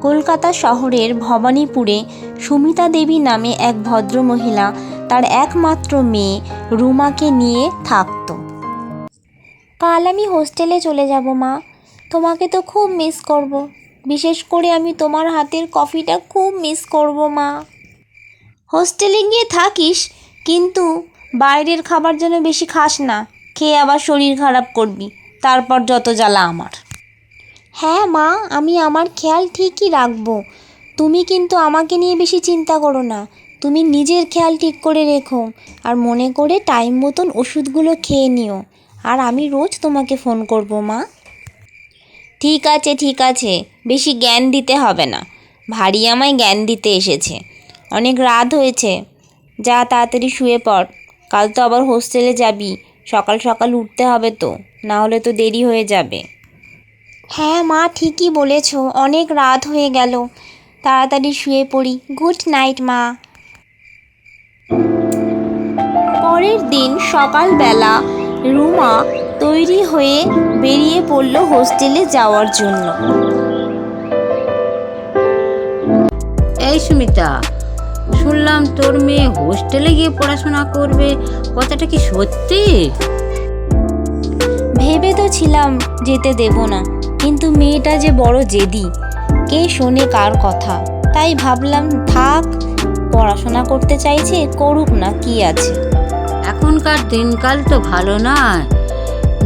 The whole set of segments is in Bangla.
কলকাতা শহরের ভবানীপুরে সুমিতা দেবী নামে এক ভদ্রমহিলা তার একমাত্র মেয়ে রুমাকে নিয়ে থাকতো। কাল আমি হোস্টেলে চলে যাব মা, তোমাকে তো খুব মিস করব। বিশেষ করে আমি তোমার হাতের কফিটা খুব মিস করব মা। হোস্টেলে গিয়ে থাকিস, কিন্তু বাইরের খাবার যেন বেশি খাস না, খেয়ে আবার শরীর খারাপ করবি, তারপর যত জ্বালা আমার। হ্যাঁ মা, আমি আমার খেয়াল ঠিকই রাখবো। তুমি কিন্তু আমাকে নিয়ে বেশি চিন্তা করো না, তুমি নিজের খেয়াল ঠিক করে রেখো, আর মনে করে টাইম মতন ওষুধগুলো খেয়ে নিও। আর আমি রোজ তোমাকে ফোন করব মা। ঠিক আছে ঠিক আছে, বেশি জ্ঞান দিতে হবে না, ভারী আমায় জ্ঞান দিতে এসেছে। অনেক রাত হয়েছে, যা তাড়াতাড়ি শুয়ে পড়, কাল তো আবার হোস্টেলে যাবি, সকাল সকাল উঠতে হবে তো, না হলে তো দেরি হয়ে যাবে। হ্যাঁ মা, ঠিকই বলেছ, অনেক রাত হয়ে গেল, তাড়াতাড়ি শুয়ে পড়ি। গুড নাইট মা। পরের দিন সকালবেলা রুমা তৈরি হয়ে বেরিয়ে পড়ল হোস্টেলে যাওয়ার জন্য। এই সুমিতা, শুনলাম তোর মেয়ে হোস্টেলে গিয়ে পড়াশোনা করবে, কথাটা কি সত্যি? ভেবে তো ছিলাম যেতে দেব না, কিন্তু মেয়েটা যে বড় জেদি, কে শোনে কার কথা, তাই ভাবলাম থাক, পড়াশোনা করতে চাইছে করুক না, কি আছে। এখনকার দিনকাল তো ভালো নয়,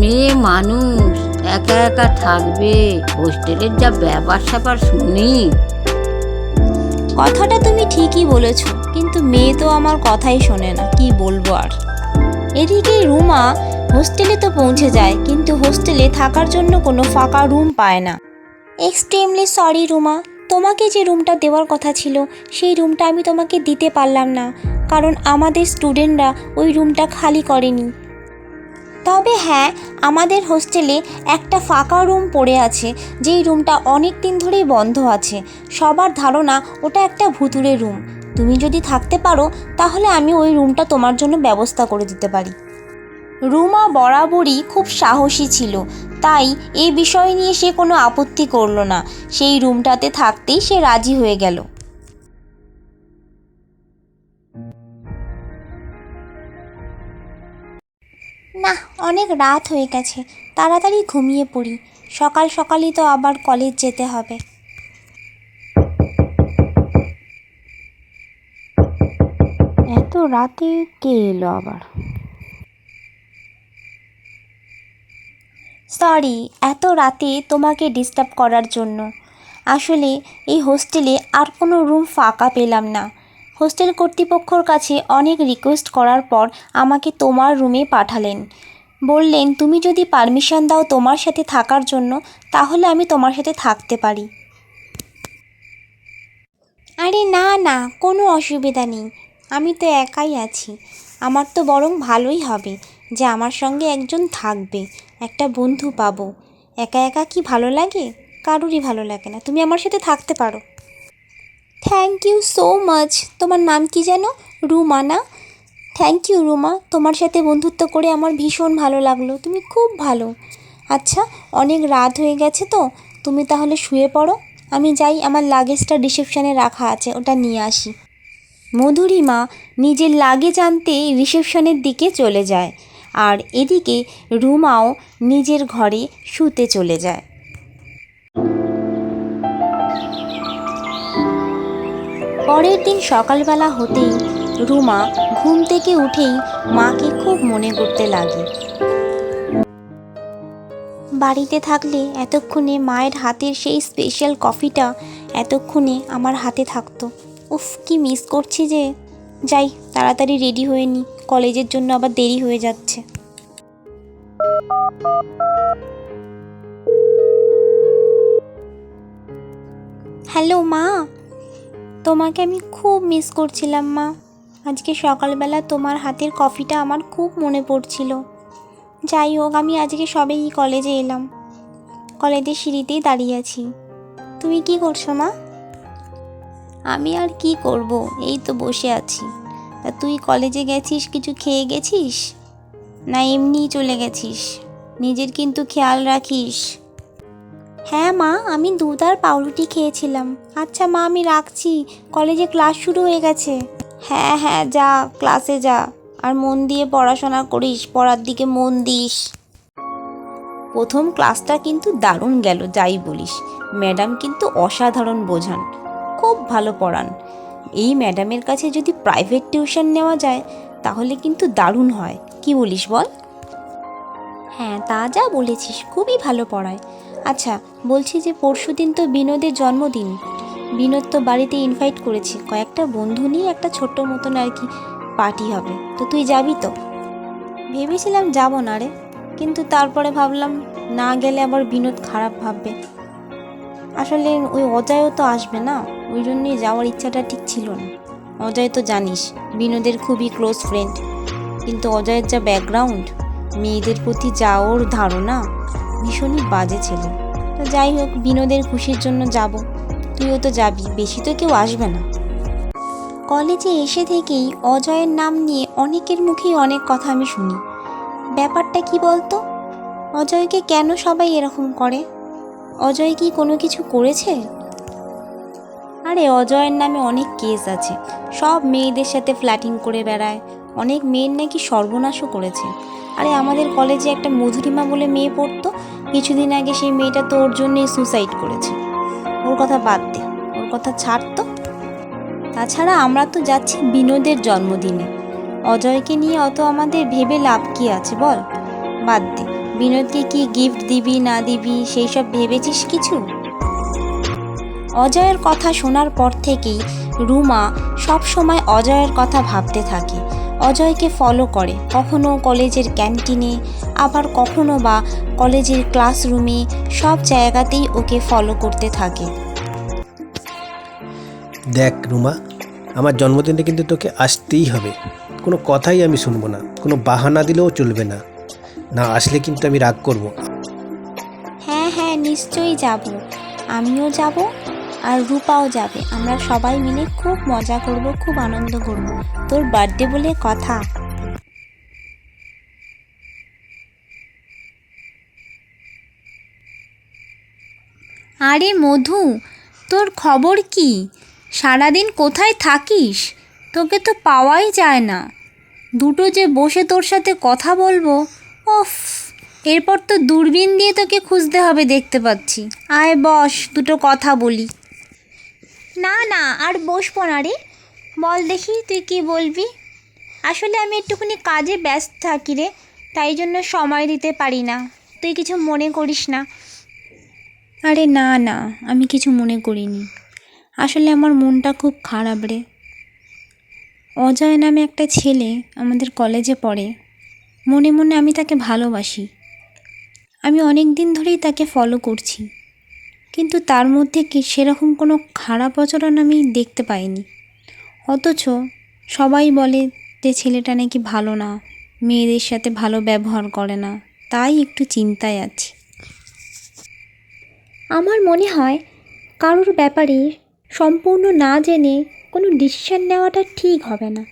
মেয়ে মানুষ একা একা থাকবে, হোস্টেলের যা ব্যাপার স্যাপার শুনি। কথাটা তুমি ঠিকই বলেছ, কিন্তু মেয়ে তো আমার কথাই শোনে না, কি বলবো আর। এদিকে রুমা হোস্টেলে তো পৌঁছে যায়, কিন্তু হোস্টেলে থাকার জন্য কোনো ফাঁকা রুম পায় না। এক্সট্রিমলি সরি রুমা, তোমাকে যে রুমটা দেওয়ার কথা ছিল সেই রুমটা আমি তোমাকে দিতে পারলাম না, কারণ আমাদের স্টুডেন্টরা ওই রুমটা খালি করেনি। তবে হ্যাঁ, আমাদের হোস্টেলে একটা ফাঁকা রুম পড়ে আছে, যেই রুমটা অনেক দিন ধরেই বন্ধ আছে। সবার ধারণা ওটা একটা ভুতুড়ে রুম। তুমি যদি থাকতে পারো তাহলে আমি ওই রুমটা তোমার জন্য ব্যবস্থা করে দিতে পারি। রুমা বরাবরই খুব সাহসী ছিল, তাই এই বিষয় নিয়ে সে কোনো আপত্তি করলো না, সেই রুমটাতে থাকতেই সে রাজি হয়ে গেল। না, অনেক রাত হয়ে গেছে, তাড়াতাড়ি ঘুমিয়ে পড়ি, সকাল সকালই তো আবার কলেজ যেতে হবে। এত রাতে কে এলো আবার? সরি এত রাতে তোমাকে ডিস্টার্ব করার জন্য। আসলে এই হোস্টেলে আর কোনো রুম ফাঁকা পেলাম না। হোস্টেল কর্তৃপক্ষর কাছে অনেক রিকোয়েস্ট করার পর আমাকে তোমার রুমে পাঠালেন। বললেন তুমি যদি পারমিশন দাও তোমার সাথে থাকার জন্য, তাহলে আমি তোমার সাথে থাকতে পারি। আরে না না, কোনো অসুবিধা নেই, আমি তো একাই আছি। আমার তো বরং ভালোই হবে যে আমার সঙ্গে একজন থাকবে, একটা বন্ধু পাবো। একা একা কি ভালো লাগে? কারোরই ভালো লাগে না, তুমি আমার সাথে থাকতে পারো। Thank you so much. তোমার নাম কি যেন? রুমা না? থ্যাংক ইউ রুমা, তোমার সাথে বন্ধুত্ব করে আমার ভীষণ ভালো লাগলো, তুমি খুব ভালো। আচ্ছা, অনেক রাত হয়ে গেছে তো, তুমি তাহলে শুয়ে পড়ো, আমি যাই, আমার লাগেজটা রিসেপশনে রাখা আছে, ওটা নিয়ে আসি। মধুরিমা নিজের লাগেজ আনতে রিসেপশনের দিকে চলে যায়, আর এদিকে রুমাও নিজের ঘরে শুতে চলে যায়। পরের দিন সকালবেলা হতেই রুমা ঘুম থেকে উঠেই মাকে খুব মনে করতে লাগে। বাড়িতে থাকলে এতক্ষণে মায়ের হাতের সেই স্পেশাল কফিটা এতক্ষণে আমার হাতে থাকতো। উফ, কি মিস করছি যে। যাই, তাড়াতাড়ি রেডি হয়ে নিই, কলেজের জন্য আবার দেরি হয়ে যাচ্ছে। হ্যালো মা, তোমাকে আমি খুব মিস করছিলাম মা। আজকে সকালবেলা তোমার হাতের কফিটা আমার খুব মনে পড়ছিল। যাই হোক, আমি আজকে সবেই কলেজে এলাম, কলেজের সিঁড়িতেই দাঁড়িয়ে আছি। তুমি কি করছো মা? আমি আর কি করব, এই তো বসে আছি। তা তুই কলেজে গেছিস, কিছু খেয়ে গেছিস না এমনিই চলে গেছিস? নিজের কিন্তু খেয়াল রাখিস। হ্যাঁ মা, আমি দুধ আর পাউরুটি খেয়েছিলাম। আচ্ছা মা, আমি রাখছি, কলেজে ক্লাস শুরু হয়ে গেছে। হ্যাঁ হ্যাঁ, যা, ক্লাসে যা, আর মন দিয়ে পড়াশোনা করিস, পড়ার দিকে মন দিস। প্রথম ক্লাসটা কিন্তু দারুণ গেল, যাই বলিস। ম্যাডাম কিন্তু অসাধারণ বোঝান, খুব ভালো পড়ান। এই ম্যাডামের কাছে যদি প্রাইভেট টিউশন নেওয়া যায় তাহলে কিন্তু দারুণ হয়, কি বলিস বল? হ্যাঁ, তা যা বলেছিস, খুবই ভালো পড়ায়। আচ্ছা, বলছি যে পরশুদিন তো বিনোদের জন্মদিন। বিনোদ তো বাড়িতে ইনভাইট করেছে, কয়েকটা বন্ধু নিয়ে একটা ছোট্ট মতন আর কি পার্টি হবে, তো তুই যাবি তো? ভেবেছিলাম যাব না রে, কিন্তু তারপরে ভাবলাম না গেলে আবার বিনোদ খারাপ ভাববে। আসলে ওই অজয়ও তো আসবে না, ওই জন্যই যাওয়ার ইচ্ছাটা ঠিক ছিল না। অজয় তো জানিস বিনোদের খুবই ক্লোজ ফ্রেন্ড, কিন্তু অজয়ের যা ব্যাকগ্রাউন্ড, মেয়েদের প্রতি যা ওর ধারণা, ভীষণই বাজে ছেলে। তো যাই হোক, বিনোদের খুশির জন্য যাব, তুইও তো যাবি, বেশি তো কেউ আসবে না। কলেজে এসে থেকেই অজয়ের নাম নিয়ে অনেকের মুখেই অনেক কথা আমি শুনি। ব্যাপারটা কি বলতো? অজয়কে কেন সবাই এরকম করে? অজয় কি কোনো কিছু করেছে? আরে অজয়ের নামে অনেক কেস আছে, সব মেয়েদের সাথে ফ্ল্যাটিং করে বেড়ায়, অনেক মেয়ের নাকি সর্বনাশও করেছে। আরে আমাদের কলেজে একটা মধুরিমা বলে মেয়ে পড়তো, কিছুদিন আগে সেই মেয়েটা তো ওর জন্যই সুসাইড করেছে। ওর কথা বাদ দে, ওর কথা ছাড় তো। তাছাড়া আমরা তো যাচ্ছি বিনোদের জন্মদিনে, অজয়কে নিয়ে অত আমাদের ভেবে লাভ কি আছে বল? বাদ দে, বিনোদকে কি গিফট দিবি না দিবি সেই সব ভেবেছিস কিছু? অজয়ের কথা শোনার পর থেকেই রুমা সব সময় অজয়ের কথা ভাবতে থাকে, অজয়কে ফলো করে, কখনো কলেজের ক্যান্টিনে, আবার কখনো বা কলেজের ক্লাসরুমে, সব জায়গাতেই ওকে ফলো করতে থাকে। দেখ রুমা, আমার জন্মদিনে কিন্তু তোকে আসতেই হবে, কোনো কথাই আমি শুনবো না, কোনো বাহানা দিলেও চলবে না, না আসলে কিন্তু আমি রাগ করব। হ্যাঁ হ্যাঁ, নিশ্চয়ই যাব, আমিও যাব আর রূপাও যাবে। আমরা সবাই মিলে খুব মজা করব, খুব আনন্দ করব। তোর বার্থডে বলে কথা। আরে মধু, তোর খবর কি? সারাদিন কোথায় থাকিস? তোকে তো পাওয়াই যায় না। দুটো যে বসে তোর সাথে কথা বলবো, ওফ, এরপর তো দূরবীন দিয়ে তোকে খুঁজতে হবে, দেখতে পাচ্ছি। আয় বস, দুটো কথা বলি। না না, আর বসবো না রে, বল দেখি তুই কি বলবি। আসলে আমি একটুখানি কাজে ব্যস্ত থাকি রে, তাই জন্য সময় দিতে পারি না, তুই কিছু মনে করিস না। আরে না না, আমি কিছু মনে করিনি। আসলে আমার মনটা খুব খারাপ রে। অজয় নামে একটা ছেলে আমাদের কলেজে পড়ে, মনে মনে আমি তাকে ভালোবাসি। আমি অনেক দিন ধরেই তাকে ফলো করছি, কিন্তু তার মধ্যে কি সেরকম কোনো খারাপ আচরণ আমি দেখতে পাইনি। অথচ সবাই বলে যে ছেলেটা নাকি ভালো না, মেয়েদের সাথে ভালো ব্যবহার করে না, তাই একটু চিন্তায় আছি। আমার মনে হয় কারোর ব্যাপারে সম্পূর্ণ না জেনে কোনো ডিসিশন নেওয়াটা ঠিক হবে না।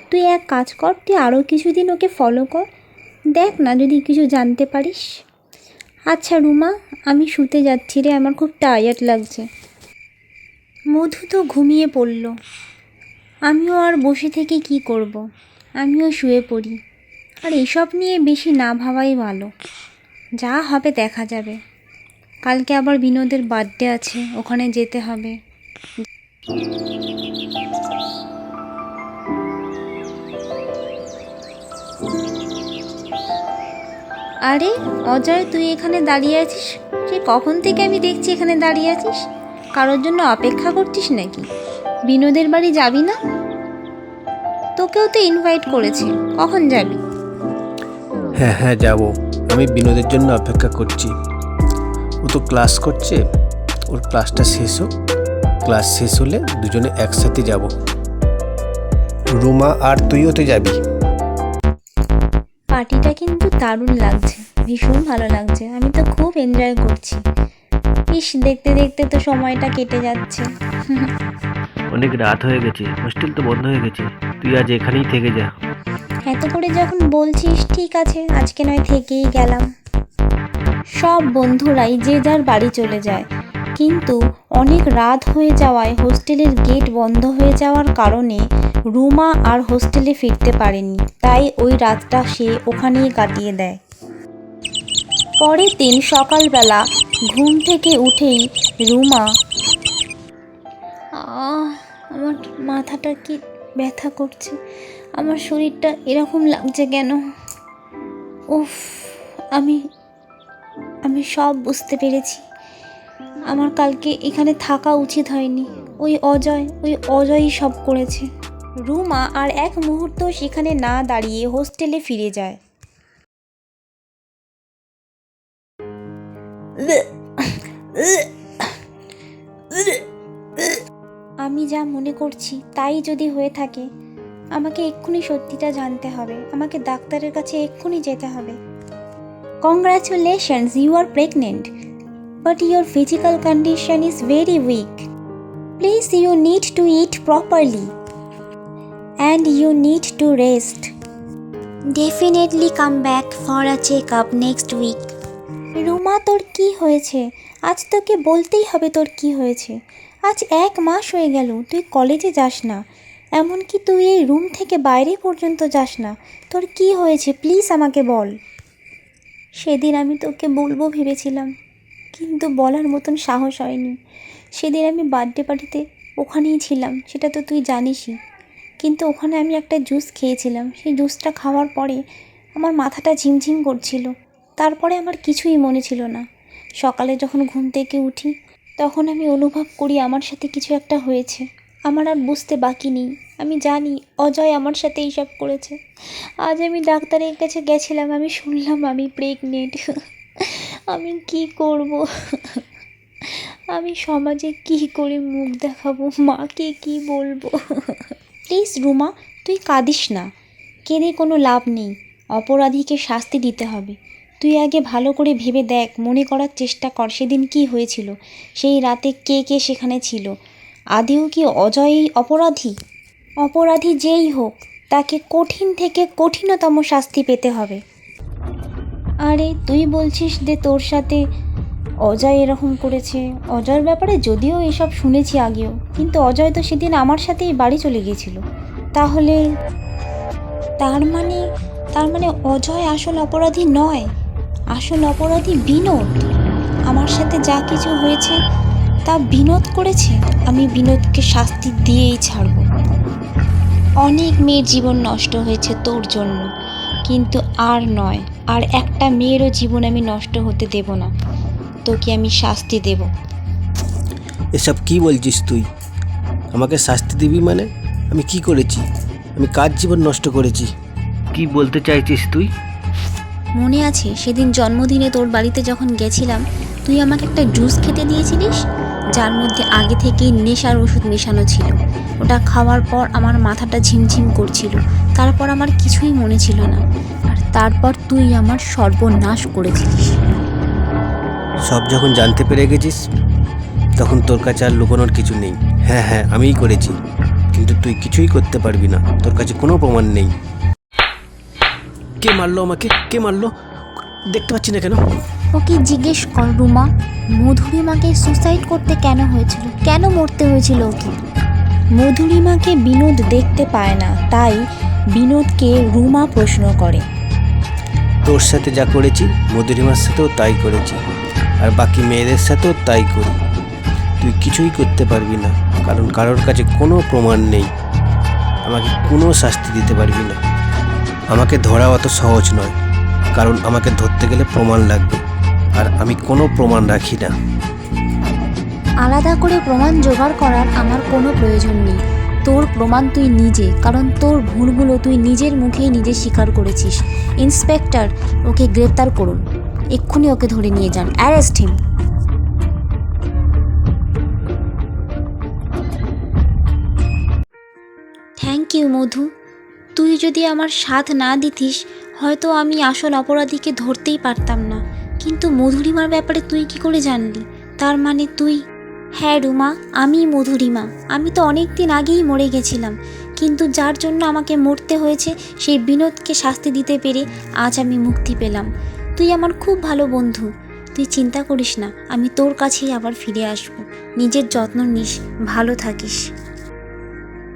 তুই এক কাজ কর, তুই আরও কিছুদিন ওকে ফলো কর, দেখ না যদি কিছু জানতে পারিস। আচ্ছা রুমা, আমি শুতে যাচ্ছি রে, আমার খুব টায়ার্ড লাগছে। মধু তো ঘুমিয়ে পড়ল, আমিও আর বসে থেকে কি করব, আমিও শুয়ে পড়ি। আর এসব নিয়ে বেশি না ভাবাই ভালো, যা হবে দেখা যাবে। কালকে আবার বিনোদের বার্থডে আছে, ওখানে যেতে হবে। আরে অজয়, তুই এখানে দাঁড়িয়ে আছিস? সে কখন থেকে আমি দেখছি এখানে দাঁড়িয়ে আছিস, কারোর জন্য অপেক্ষা করছিস নাকি? বিনোদের বাড়ি যাবি না? তোকেও তো ইনভাইট করেছে, কখন যাবি? হ্যাঁ হ্যাঁ যাব, আমি বিনোদের জন্য অপেক্ষা করছি। ও তো ক্লাস করছে, ওর ক্লাসটা শেষ হোক, ক্লাস শেষ হলে দুজনে একসাথে যাব। রুমা আর তুইও তো যাবি। পার্টিটা কিন্তু দারুণ লাগছে, ভীষণ ভালো লাগছে, আমি তো খুব এনজয় করছি। ইস, দেখতে দেখতে তো সময়টা কেটে যাচ্ছে। অনেক রাত হয়ে গেছে, হোস্টেল তো বন্ধ হয়ে গেছে, তুই আজ এখানেই থেকে যা। এত করে যখন বলছিস, ঠিক আছে, আজকে নয় থেকেই গেলাম। সব বন্ধুরাই যে যার বাড়ি চলে যায়, কিন্তু অনেক রাত হয়ে যাওয়ায় হোস্টেলের গেট বন্ধ হয়ে যাওয়ার কারণে রুমা আর হোস্টেলে ফিরতে পারেনি। তাই ওই রাতটা সে ওখানেই কাটিয়ে দেয়। পরের দিন সকালবেলা ঘুম থেকে উঠেই রুমা, আমার মাথাটা কি ব্যথা করছে, আমার শরীরটা এরকম লাগছে কেন, উফ, আমি সব বুঝতে পেরেছি। আমার কালকে এখানে থাকা উচিত হয়নি, ওই অজয়ই সব করেছে। রুমা আর এক মুহূর্ত সেখানে না দাঁড়িয়ে হোস্টেলে ফিরে যায়। আমি যা মনে করছি তাই যদি হয়ে থাকে, আমাকে এক্ষুনি সত্যিটা জানতে হবে, আমাকে ডাক্তারের কাছে এক্ষুনি যেতে হবে। Congratulations, you are pregnant, but your physical condition is very weak. Please, you need to eat properly and you need to rest. Definitely come back for a checkup next week. Ruma, তোর কি হয়েছে? আজ তোকে বলতেই হবে তোর কি হয়েছে। আজ 1 মাস হয়ে গেল তুই কলেজে যাস না, এমনকি তুই এই রুম থেকে বাইরে পর্যন্ত যাস না। তোর কি হয়েছে প্লিজ আমাকে বল। সেদিন আমি তোকে বলবো ভেবেছিলাম, কিন্তু বলার মতন সাহস হয়নি। সেদিন আমি বার্থডে পার্টিতে ওখানেই ছিলাম, সেটা তো তুই জানিসই। কিন্তু ওখানে আমি একটা জুস খেয়েছিলাম, সেই জুসটা খাওয়ার পরে আমার মাথাটা ঝিমঝিম করছিল। তারপরে আমার কিছুই মনে ছিল না। সকালে যখন ঘুম থেকে উঠি তখন আমি অনুভব করি আমার সাথে কিছু একটা হয়েছে। আমার আর বুঝতে বাকি নেই, আমি জানি অজয় আমার সাথে এইসব করেছে। আজ আমি ডাক্তারের কাছে গেছিলাম, আমি শুনলাম আমি প্রেগনেন্ট। আমি কি করব? আমি সমাজে কি করে মুখ দেখাবো, মাকে কি বলবো? প্লিজ রুমা, তুই কাঁদিস না, কেঁদে কোনো লাভ নেই। অপরাধীকে শাস্তি দিতে হবে। তুই আগে ভালো করে ভেবে দেখ, মনে করার চেষ্টা কর সেদিন কি হয়েছিল, সেই রাতে কে কে সেখানে ছিল। আদেও কি অজয়ই অপরাধী? অপরাধী যেই হোক, তাকে কঠিন থেকে কঠিনতম শাস্তি পেতে হবে। আরে তুই বলছিস যে তোর সাথে অজয় এরকম করেছে। অজয়ের ব্যাপারে যদিও এসব শুনেছি আগেও, কিন্তু অজয় তো সেদিন আমার সাথেই বাড়ি চলে গিয়েছিল। তাহলে তার মানে অজয় আসল অপরাধী নয়, আসল অপরাধী বিনোদ। আমার সাথে যা কিছু হয়েছে তা বিনোদ করেছে। আমি বিনোদকে শাস্তি দিয়েই ছাড়ব। অনেক মেয়ের জীবন নষ্ট হয়েছে তোর জন্য, কিন্তু আর নয়, আর একটা মেয়েরও জীবন আমি নষ্ট হতে দেব না। তোকে আমি শাস্তি দেব। এসব কি বলছিস তুই? আমাকে শাস্তি দিবি মানে? আমি কি করেছি? আমি কার জীবন নষ্ট করেছি? কি বলতে চাইছিস তুই? মনে আছে সেদিন জন্মদিনে তোর বাড়িতে যখন গেছিলাম, তুই আমাকে একটা জুস খেতে দিয়েছিলিস, যার মধ্যে আগে থেকেই নেশার ওষুধ মেশানো ছিল। ওটা খাওয়ার পর আমার মাথাটা ঝিমঝিম করছিল, তারপর আমার কিছুই মনে ছিল না, আর তারপর তুই আমার সর্বনাশ করেছিলিস। সব যখন জানতে পেরে গেছিস তখন তোর কাছে আর লুকানোর কিছু নেই। হ্যাঁ, আমিই করেছি, কিন্তু তুই কিছুই করতে পারবি না, তোর কাছে কোনো প্রমাণ নেই। কে মারলো আমাকে? কে মারলো? দেখতে পাচ্ছি না কেন? ওকে জিজ্ঞেস কর রুমা, মধুরিমাকে সুসাইড করতে কেন হয়েছিল, কেন মরতে হয়েছিল ওকে? মধুরিমাকে বিনোদ দেখতে পায় না, তাই বিনোদকে রুমা প্রশ্ন করে। তোর সাথে যা করেছি মধুরিমার সাথেও তাই করেছি, আর বাকি মেয়েদের সাথেও তাই করি। তুই কিছুই করতে পারবি না, কারণ কারোর কাছে কোনো প্রমাণ নেই। আমাকে কোনো শাস্তি দিতে পারবি না। আমাকে ধরা অত সহজ নয়, কারণ আমাকে ধরতে গেলে প্রমাণ লাগবে, আর আমি কোনো প্রমাণ রাখি না। আলাদা করে প্রমাণ জোগাড় করার আমার কোনো প্রয়োজন নেই। তোর প্রমাণ তুই নিজে, কারণ তোর ভুলগুলো তুই নিজের মুখেই নিজে স্বীকার করেছিস। ইন্সপেক্টর, ওকে গ্রেপ্তার করুন, এক্ষুনি ওকে ধরে নিয়ে যান, অ্যারেস্ট হিম। থ্যাংক ইউ মধু, তুই যদি আমার সাথ না দিতিস হয়তো আমি আসল অপরাধীকে ধরতেই পারতাম না। কিন্তু মধুরিমার ব্যাপারে তুই কি করে জানলি? তার মানে তুই... হ্যাঁ রুমা, আমি মধুরিমা। আমি তো অনেক দিন আগেই মরে গেছিলাম, কিন্তু যার জন্য আমাকে মরতে হয়েছে সেই বিনোদকে শাস্তি দিতে পেরে আজ আমি মুক্তি পেলাম। তুই আমার খুব ভালো বন্ধু, তুই তুই চিন্তা করিস না, আমি তোর কাছেই আবার ফিরে আসব। নিজের যত্ন নিস, ভালো থাকিস।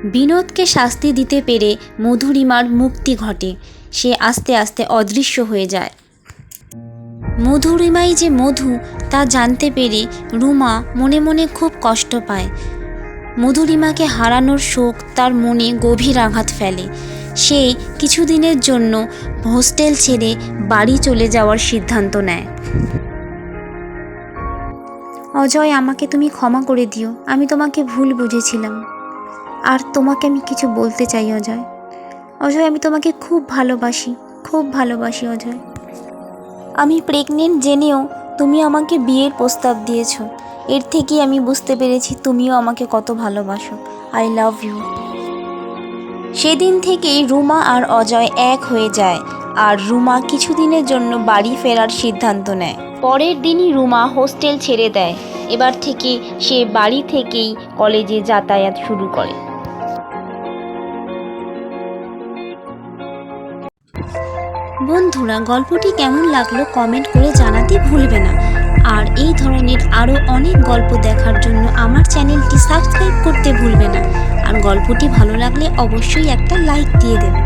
বিনোদকে শাস্তি দিতে পেরে মধুরিমার মুক্তি ঘটে। সে আস্তে আস্তে অদৃশ্য হয়ে যায়। মধুরিমাই যে মধু তা জানতে পেরে রুমা মনে মনে খুব কষ্ট পায়। মধুরিমাকে হারানোর শোক তার মনে গভীর আঘাত ফেলে। সে কিছুদিনের জন্য হোস্টেল ছেড়ে বাড়ি চলে যাওয়ার সিদ্ধান্ত নেয়। অজয়, আমাকে তুমি ক্ষমা করে দিও, আমি তোমাকে ভুল বুঝেছিলাম। আর তোমাকে আমি কিছু বলতে চাই অজয়। অজয়, আমি তোমাকে খুব ভালোবাসি, খুব ভালোবাসি অজয়। আমি প্রেগনেন্ট জেনেও তুমি আমাকে বিয়ের প্রস্তাব দিয়েছো। এর থেকেই আমি বুঝতে পেরেছি তুমিও আমাকে কত ভালোবাসো। I love you. সেদিন থেকেই রুমা আর অজয় এক হয়ে যায়, আর রুমা কিছুদিনের জন্য বাড়ি ফেরার সিদ্ধান্ত নেয়। পরের দিনই রুমা হোস্টেল ছেড়ে দেয়। এবার থেকে সে বাড়ি থেকেই কলেজে যাতায়াত শুরু করে। বন্ধুরা, গল্পটি কেমন লাগলো কমেন্ট করে জানাতে ভুলবে না। আর এই ধরনের আরও অনেক গল্প দেখার জন্য আমার চ্যানেলটি সাবস্ক্রাইব করতে ভুলবে না। আর গল্পটি ভালো লাগলে অবশ্যই একটা লাইক দিয়ে দেবে।